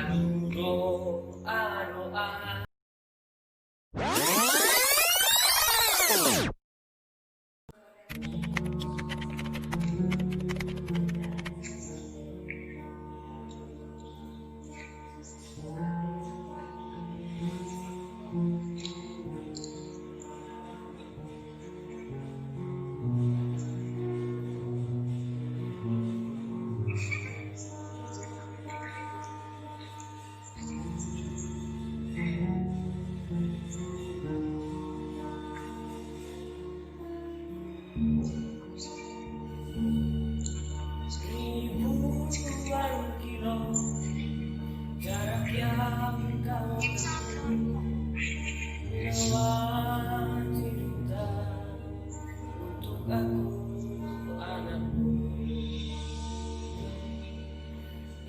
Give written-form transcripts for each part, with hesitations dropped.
Lalu doa-doa. Ribuan kilo jarak yang kau lewat cinta untuk aku, anakmu.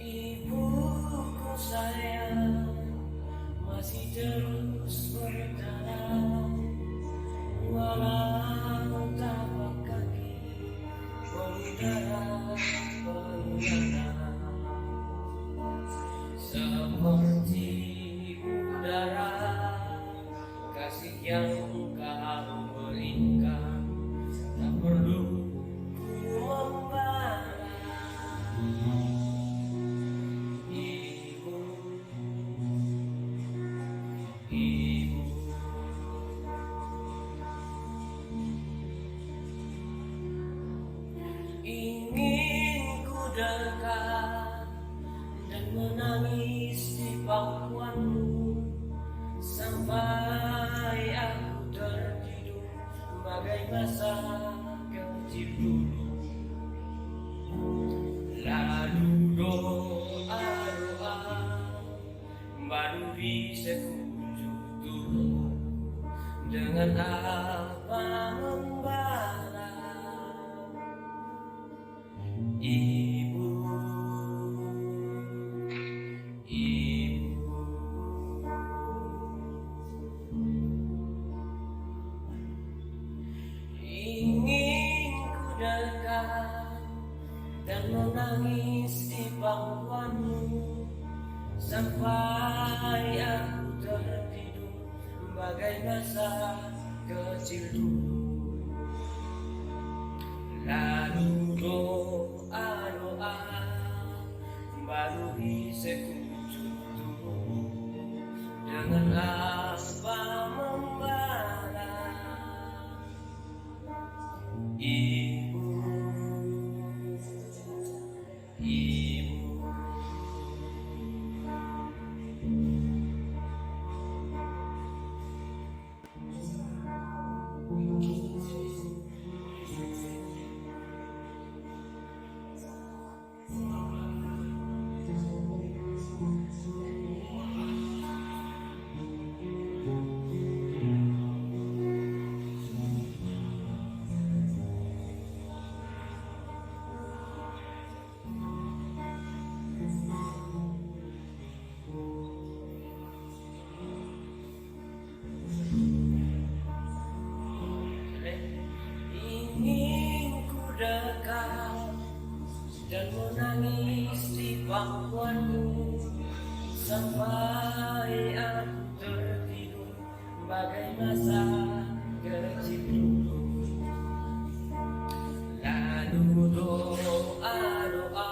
Ibuku sayang masih terus berjalan, walau tapak kaki berdarah berdarah. Seperti udara kasih yang kau berikan, tak perlu ku membalas. Ibu, ibu, ingin ku dekat dan menangis di pangkuanmu sampai aku tertidur bagai masa kecil dulu. Lalu doa-doa baru bisa kujutu dengan apa membalas. Ibu, ibu, ingin ku dekat dan menangis di pangkuanmu sampai aku tertidur bagai masa kecil dulu. Lalu doa-doa baru bisa kujutu dengan apa membalas. Ibu, ibu, ingin ku dekat dan menangis di pangkuanmu sampai aku tertidur bagai masa kecil dulu. Lalu doa-doa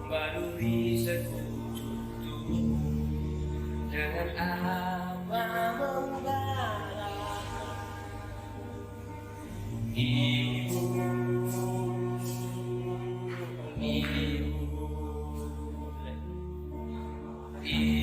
baru bisa kujutu dengan apa membalas. Ibu, ibu, ibu.